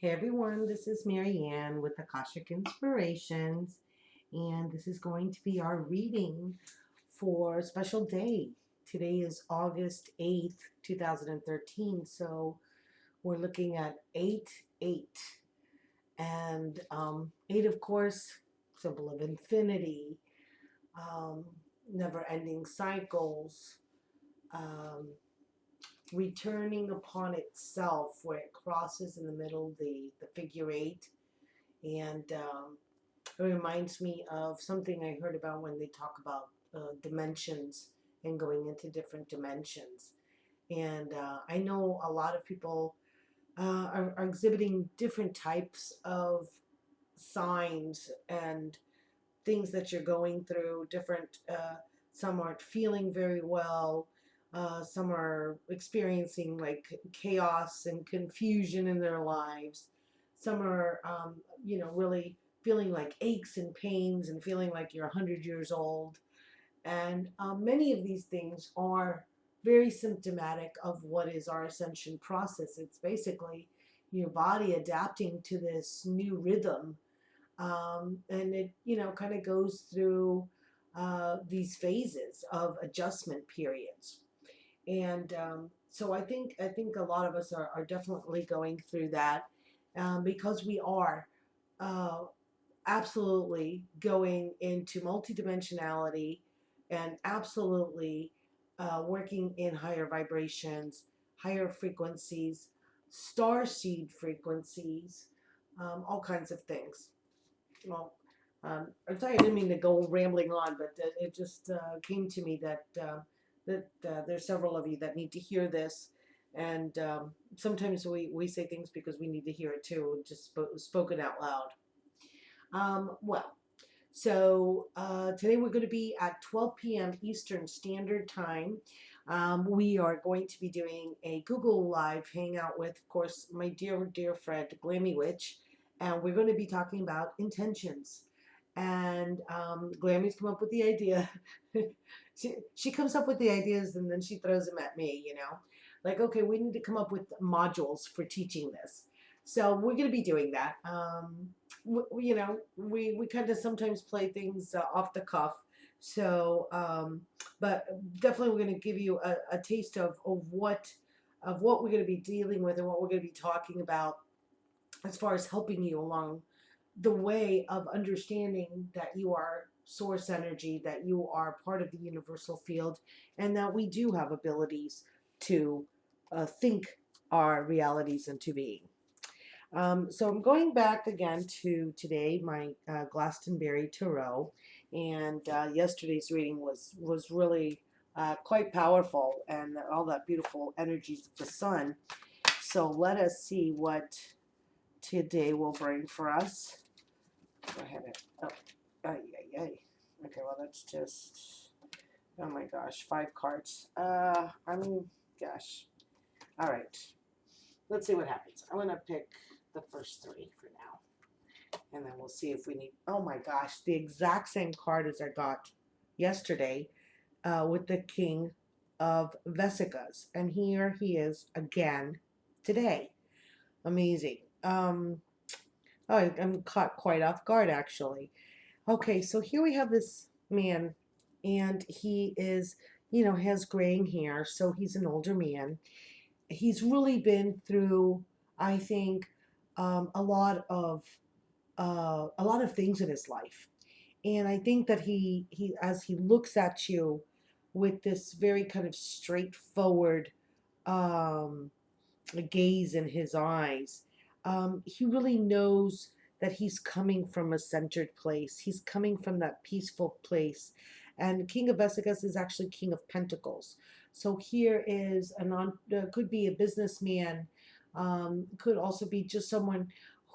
Hey everyone, this is Marianne with Akashic Inspirations, and this is going to be our reading for a special day. Today is August 8th, 2013, so we're looking at 8-8. And 8, of course, symbol of infinity, um, never ending cycles, um, returning upon itself, where it crosses in the middle, the figure 8. And it reminds me of something I heard about when they talk about dimensions and going into different dimensions. And I know a lot of people are exhibiting different types of signs and things that you're going through, different, some aren't feeling very well. Some are experiencing like chaos and confusion in their lives. Some are, really feeling like aches and pains and feeling like you're 100 years old. And many of these things are very symptomatic of what is our ascension process. It's basically your body adapting to this new rhythm, and it kind of goes through these phases of adjustment periods. And so I think a lot of us are definitely going through that, because we are uh, absolutely going into multidimensionality and absolutely working in higher vibrations, higher frequencies, star seed frequencies, all kinds of things. Well, I'm sorry, I didn't mean to go rambling on, but it just came to me that there's several of you that need to hear this, and sometimes we say things because we need to hear it too, just spoken out loud. Well, so today we're going to be at 12 p.m. Eastern Standard Time. We are going to be doing a Google Live hangout with, of course, my dear, dear friend, Glammy Witch, and we're going to be talking about intentions. And Glammy's come up with the idea. she comes up with the ideas and then she throws them at me, like, okay, we need to come up with modules for teaching this. So we're going to be doing that. We kind of sometimes play things off the cuff. So, but definitely we're going to give you a taste of what we're going to be dealing with and what we're going to be talking about as far as helping you along the way of understanding that you are source energy, that you are part of the universal field, and that we do have abilities to think our realities into being. So I'm going back again to today, my Glastonbury Tarot, and yesterday's reading was really quite powerful, and all that beautiful energies of the sun. So let us see what today will bring for us. Go ahead. Oh, ay, ay, ay. Okay, well that's just. Oh my gosh, 5 cards. Gosh. All right. Let's see what happens. I'm gonna pick the first 3 for now, and then we'll see if we need. Oh my gosh, the exact same card as I got yesterday, with the King of Vesicas, and here he is again today. Amazing. Oh, I'm caught quite off guard actually. Okay, so here we have this man, and he is, has graying hair, so he's an older man. He's really been through, I think, a lot of things in his life, and I think that he as he looks at you with this very kind of straightforward um, gaze in his eyes, he really knows that he's coming from a centered place. He's coming from that peaceful place. And King of Vesicus is actually King of Pentacles. So here is could be a businessman, could also be just someone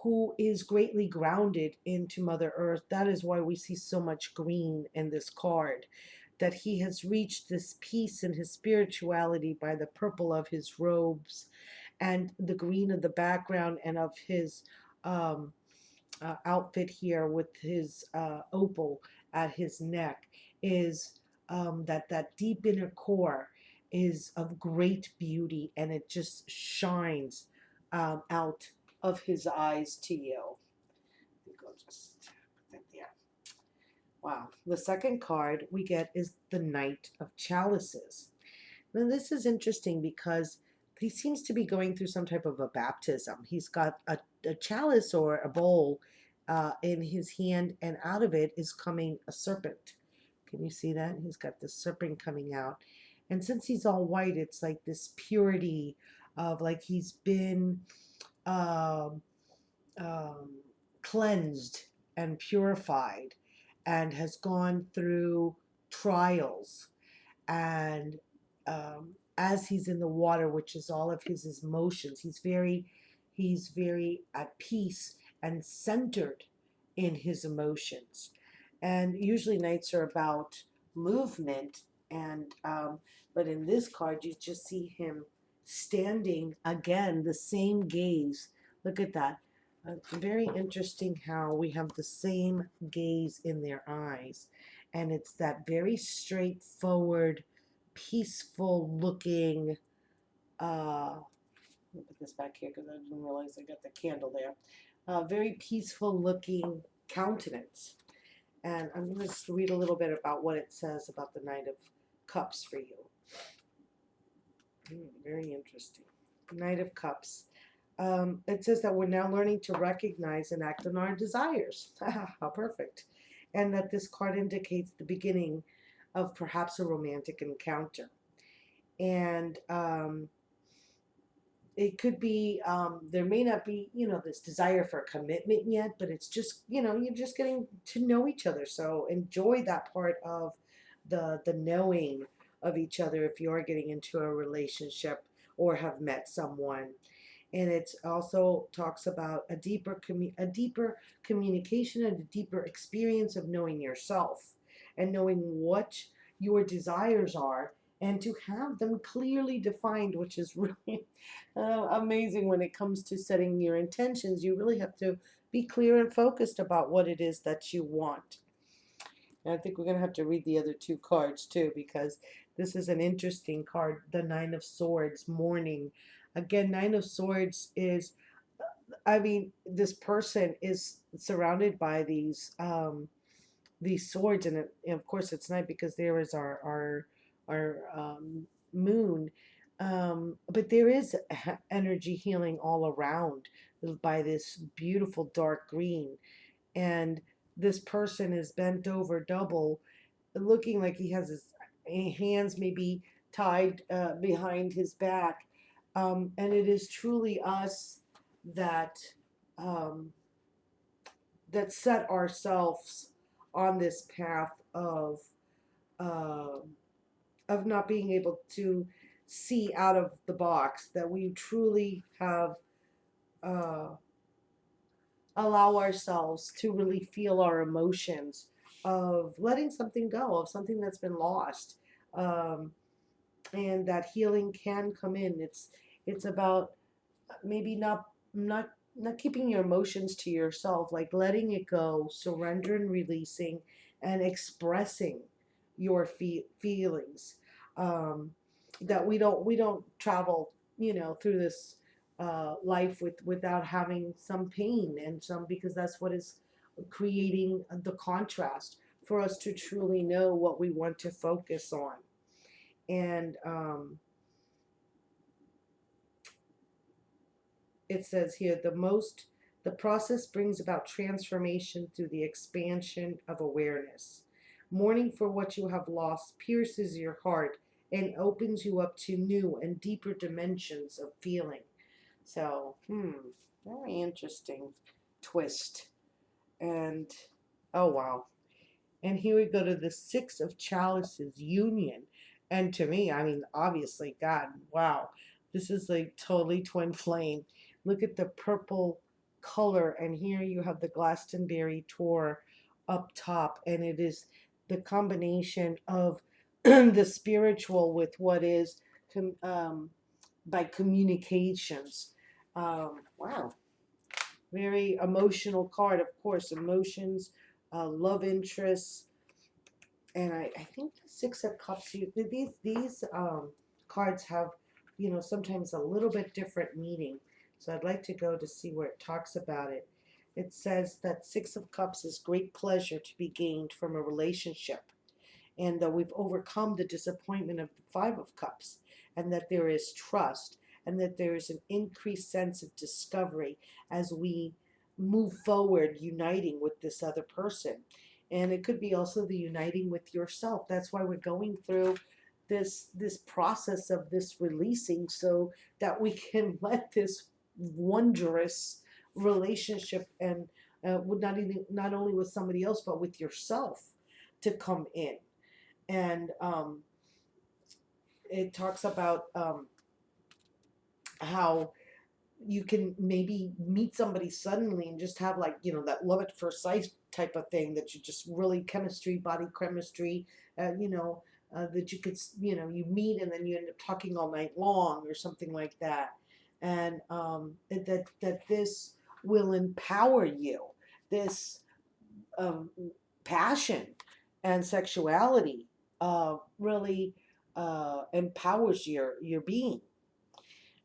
who is greatly grounded into Mother Earth. That is why we see so much green in this card. That he has reached this peace in his spirituality by the purple of his robes and the green of the background and of his um, outfit here with his opal at his neck is that deep inner core is of great beauty, and it just shines out of his eyes to you. I think I'll just put that there. Wow. The second card we get is the Knight of Chalices. Now, this is interesting because he seems to be going through some type of a baptism. He's got a chalice or a bowl in his hand, and out of it is coming a serpent. Can you see that? He's got the serpent coming out. And since he's all white, it's like this purity of like he's been um, um, cleansed and purified and has gone through trials and as he's in the water, which is all of his emotions, he's very at peace and centered in his emotions. And usually nights are about movement, and but in this card you just see him standing again, the same gaze. Look at that. Very interesting how we have the same gaze in their eyes, and it's that very straightforward, peaceful looking. Let me put this back here because I didn't realize I got the candle there. Very peaceful looking countenance. And I'm going to just read a little bit about what it says about the Knight of Cups for you. Very interesting. Knight of Cups. It says that we're now learning to recognize and act on our desires. How perfect. And that this card indicates the beginning of perhaps a romantic encounter. And it could be, there may not be, this desire for a commitment yet, but it's just, you're just getting to know each other. So enjoy that part of the knowing of each other if you are getting into a relationship or have met someone. And it also talks about a deeper communication and a deeper experience of knowing yourself and knowing what your desires are and to have them clearly defined, which is really amazing when it comes to setting your intentions. You really have to be clear and focused about what it is that you want. And I think we're going to have to read the other two cards too, because this is an interesting card, the Nine of Swords, mourning. Again, Nine of Swords is, I mean, this person is surrounded by these swords, and of course it's night because there is our moon, but there is energy healing all around by this beautiful dark green, and this person is bent over double, looking like he has his hands maybe tied behind his back, and it is truly us that um, that set ourselves on this path uh, of not being able to see out of the box, that we truly have uh, allow ourselves to really feel our emotions of letting something go, of something that's been lost, um, and that healing can come in. It's about maybe not keeping your emotions to yourself, like letting it go, surrender and releasing, and expressing your feelings. Um, that we don't travel, through this life without having some pain and some, because that's what is creating the contrast for us to truly know what we want to focus on. And it says here, the process brings about transformation through the expansion of awareness. Mourning for what you have lost pierces your heart and opens you up to new and deeper dimensions of feeling. So, very interesting twist. And oh wow. And here we go to the Six of Chalices, union. And to me, I mean, obviously, God, wow, this is like totally twin flame. Look at the purple color. And here you have the Glastonbury tour up top. And it is the combination of the spiritual with what is by communications. Wow. Very emotional card, of course. Emotions, love interests, and I think the Six of Cups. These cards have, sometimes a little bit different meaning. So I'd like to go to see where it talks about it. It says that Six of Cups is great pleasure to be gained from a relationship, and that we've overcome the disappointment of the Five of Cups, and that there is trust, and that there is an increased sense of discovery as we move forward, uniting with this other person. And it could be also the uniting with yourself. That's why we're going through this process of this releasing, so that we can let this wondrous relationship and with not only with somebody else but with yourself to come in. And it talks about how you can maybe meet somebody suddenly and just have, like, that love at first sight type of thing, that you just really chemistry, body chemistry, that you could, you meet and then you end up talking all night long or something like that. And that this will empower you. This um, passion and sexuality really empowers your being.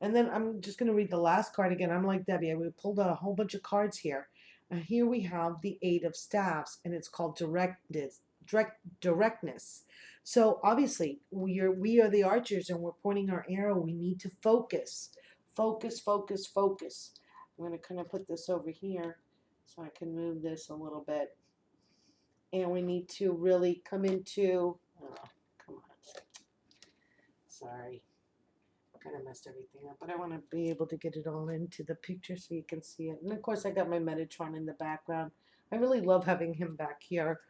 And then I'm just going to read the last card again. I'm like Debbie. We pulled out a whole bunch of cards here. And here we have the Eight of Staffs, and it's called directness. So obviously, we are the archers, and we're pointing our arrow. We need to focus, focus, focus, focus. I'm going to kind of put this over here so I can move this a little bit. And we need to really come into. Oh, come on. Sorry. Kind of messed everything up, but I want to be able to get it all into the picture so you can see it. And of course, I got my Metatron in the background. I really love having him back here.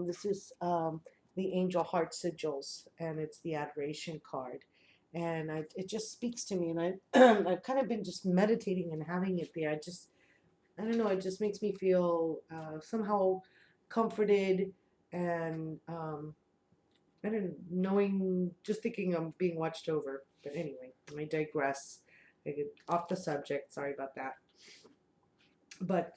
This is the Angel Heart Sigils, and it's the Adoration card. And it just speaks to me, and I've kind of been just meditating and having it there. I don't know, it just makes me feel somehow comforted, and I don't knowing, just thinking I'm being watched over. But anyway, I digress. I get off the subject. Sorry about that. But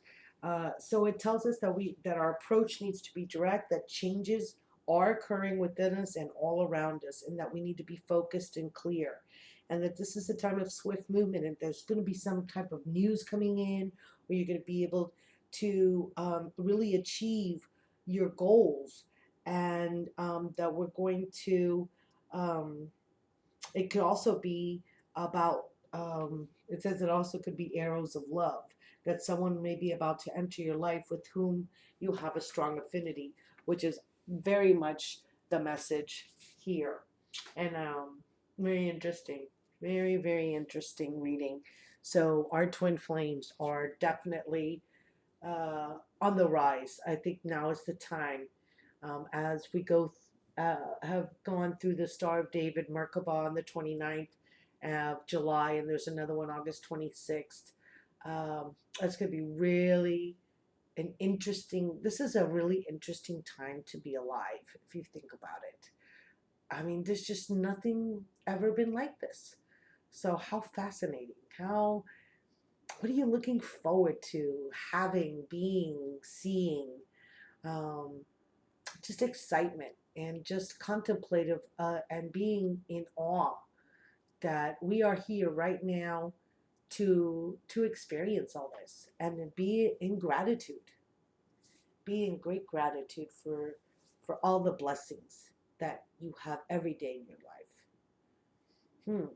so it tells us that our approach needs to be direct. That changes are occurring within us and all around us, and that we need to be focused and clear. And that this is a time of swift movement, and there's going to be some type of news coming in, where you're going to be able to really achieve your goals, and that we're going to. It could also be about. It says it also could be arrows of love, that someone may be about to enter your life with whom you have a strong affinity, which is very much the message here. And very interesting, very, very interesting reading. So our twin flames are definitely on the rise. I think now is the time, as we have gone through the Star of David Merkabah on the 29th of July, and there's another one August 26th. It's going to be really an interesting. This is a really interesting time to be alive, if you think about it. I mean, there's just nothing ever been like this. So how fascinating! How What are you looking forward to having, being, seeing? Um, just excitement and just contemplative, and being in awe that we are here right now to experience all this, and be in gratitude, be in great gratitude for all the blessings that you have every day in your life.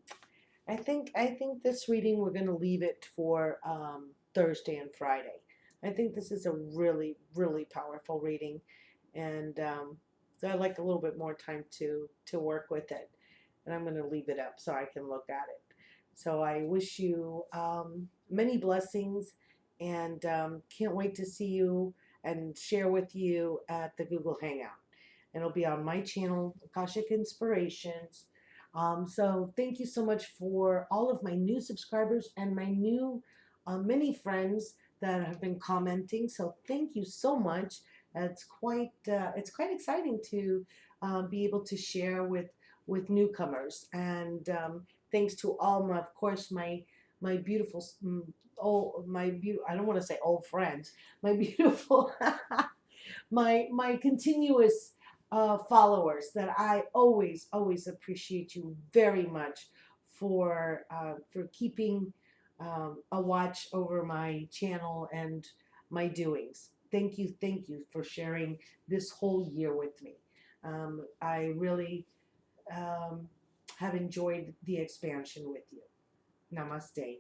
I think this reading, we're going to leave it for Thursday and Friday. I think this is a really, really powerful reading, and so I'd like a little bit more time to work with it, and I'm going to leave it up so I can look at it. So I wish you many blessings, and can't wait to see you and share with you at the Google Hangout. And it'll be on my channel, Akashic Inspirations. So thank you so much for all of my new subscribers and my new many friends that have been commenting. So thank you so much. It's quite exciting to be able to share with newcomers, and thanks to all my, of course, my beautiful I don't want to say old friends, my beautiful my continuous followers, that I always appreciate you very much for keeping a watch over my channel and my doings. Thank you for sharing this whole year with me. I really um, have enjoyed the expansion with you. Namaste.